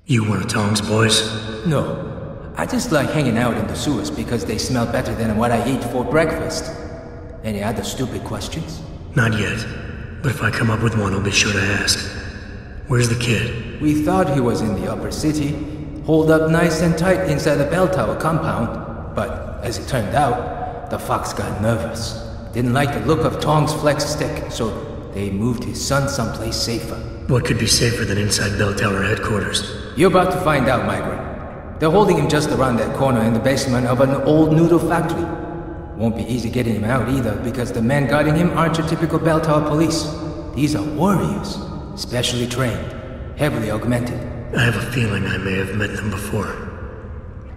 You one of Tong's boys? No. I just like hanging out in the sewers because they smell better than what I eat for breakfast. Any other stupid questions? Not yet. But if I come up with one, I'll be sure to ask. Where's the kid? We thought he was in the upper city, holed up nice and tight inside the bell tower compound. But as it turned out, the fox got nervous. Didn't like the look of Tong's flex stick, so they moved his son someplace safer. What could be safer than inside bell tower headquarters? You're about to find out, migrant. They're holding him just around that corner in the basement of an old noodle factory. Won't be easy getting him out either, because the men guarding him aren't your typical bell tower police. These are warriors, specially trained, heavily augmented. I have a feeling I may have met them before.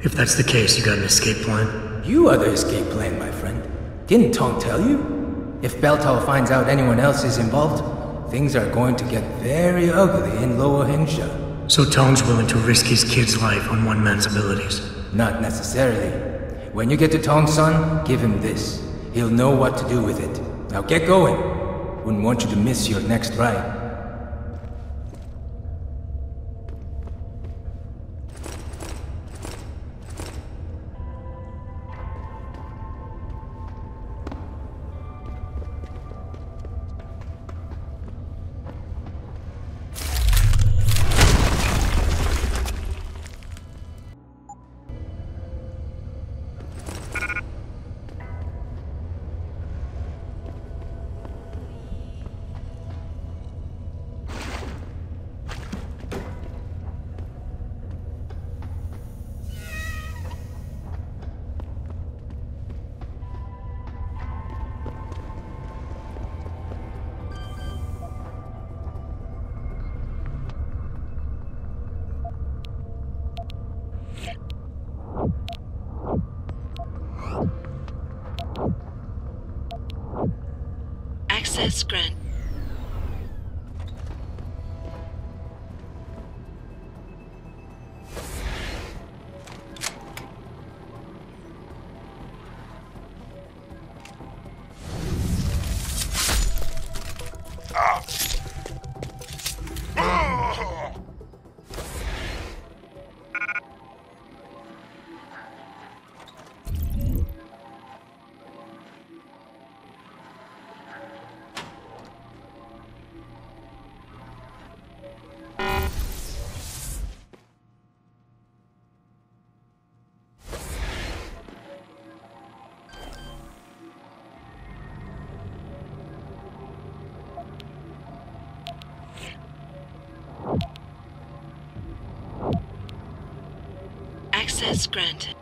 If that's the case, you got an escape plan? You are the escape plan, my friend. Didn't Tong tell you? If bell tower finds out anyone else is involved, things are going to get very ugly in Lower Hengsha. So Tong's willing to risk his kid's life on one man's abilities? Not necessarily. When you get to Tong's son, give him this. He'll know what to do with it. Now get going. Wouldn't want you to miss your next ride. Access granted. Access granted.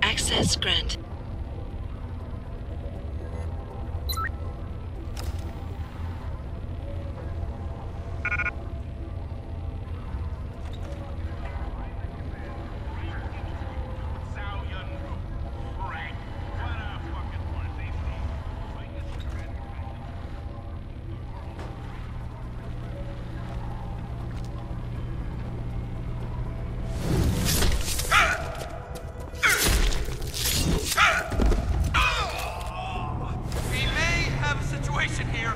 Access granted. device in here?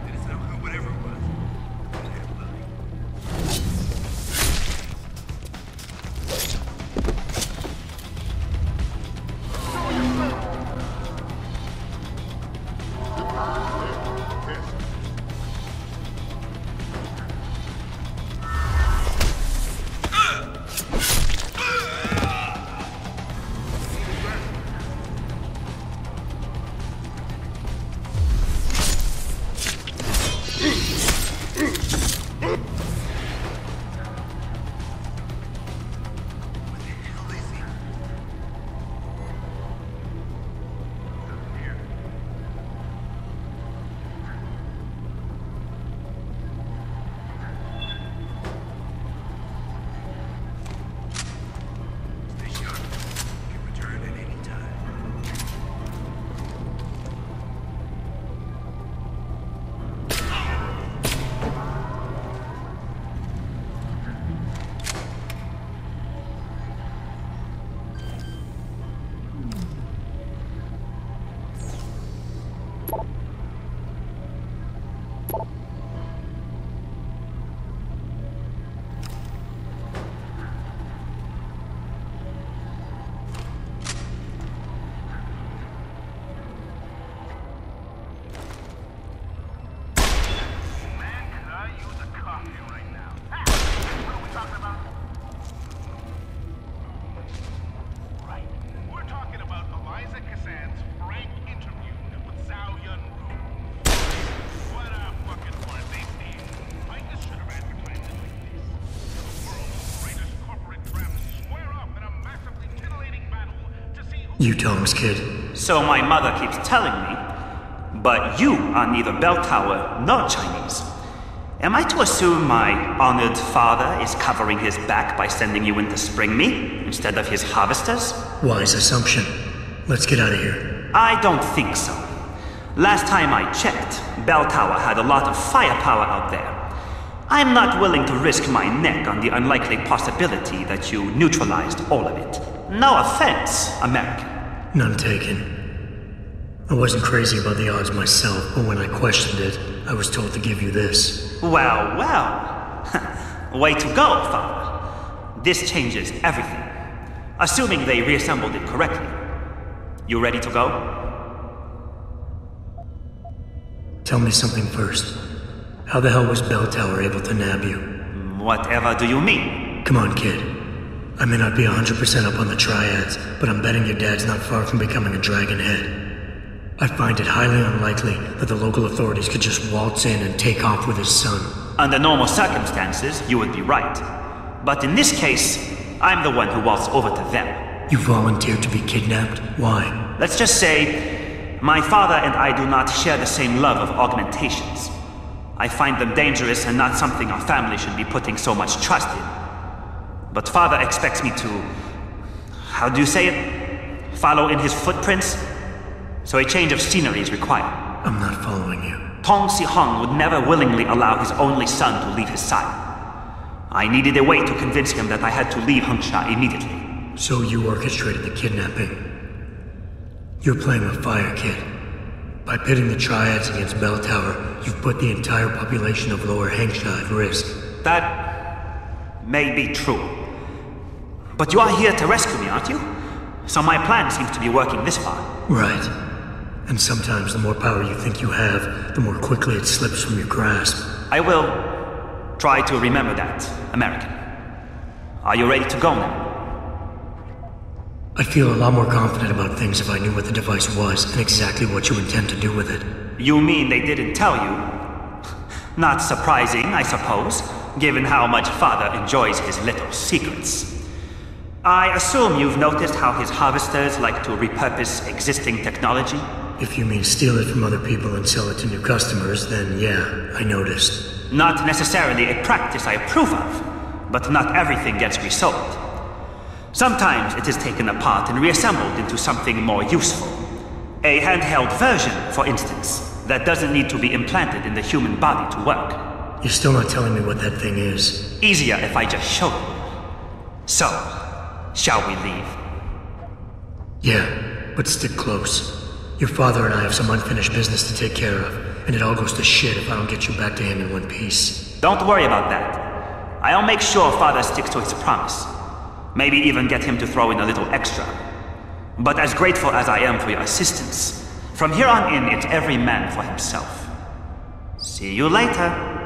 It is whatever it was. You Tom's kid. So my mother keeps telling me. But you are neither bell tower nor Chinese. Am I to assume my honored father is covering his back by sending you in to spring me instead of his harvesters? Wise assumption. Let's get out of here. I don't think so. Last time I checked, Bell Tower had a lot of firepower out there. I'm not willing to risk my neck on the unlikely possibility that you neutralized all of it. No offense, American. None taken. I wasn't crazy about the odds myself, but when I questioned it, I was told to give you this. Well, well. Way to go, Father. This changes everything. Assuming they reassembled it correctly. You ready to go? Tell me something first. How the hell was Bell Tower able to nab you? Whatever do you mean? Come on, kid. I may not be 100% up on the triads, but I'm betting your dad's not far from becoming a dragon head. I find it highly unlikely that the local authorities could just waltz in and take off with his son. Under normal circumstances, you would be right. But in this case, I'm the one who waltzed over to them. You volunteered to be kidnapped? Why? Let's just say, my father and I do not share the same love of augmentations. I find them dangerous and not something our family should be putting so much trust in. But father expects me to... how do you say it? Follow in his footprints? So a change of scenery is required. I'm not following you. Tong Si-hung would never willingly allow his only son to leave his side. I needed a way to convince him that I had to leave Hengsha immediately. So you orchestrated the kidnapping. You're playing with fire, kid. By pitting the triads against Bell Tower, you've put the entire population of Lower Hengsha at risk. That may be true. But you are here to rescue me, aren't you? So my plan seems to be working this far. Right. And sometimes the more power you think you have, the more quickly it slips from your grasp. I will try to remember that, American. Are you ready to go now? I'd feel a lot more confident about things if I knew what the device was and exactly what you intend to do with it. You mean they didn't tell you? Not surprising, I suppose, given how much Father enjoys his little secrets. I assume you've noticed how his harvesters like to repurpose existing technology? If you mean steal it from other people and sell it to new customers, then yeah, I noticed. Not necessarily a practice I approve of, but not everything gets resold. Sometimes it is taken apart and reassembled into something more useful. A handheld version, for instance, that doesn't need to be implanted in the human body to work. You're still not telling me what that thing is. Easier if I just show you. So, shall we leave? Yeah, but stick close. Your father and I have some unfinished business to take care of, and it all goes to shit if I don't get you back to him in one piece. Don't worry about that. I'll make sure Father sticks to his promise. Maybe even get him to throw in a little extra. But as grateful as I am for your assistance, from here on in, it's every man for himself. See you later.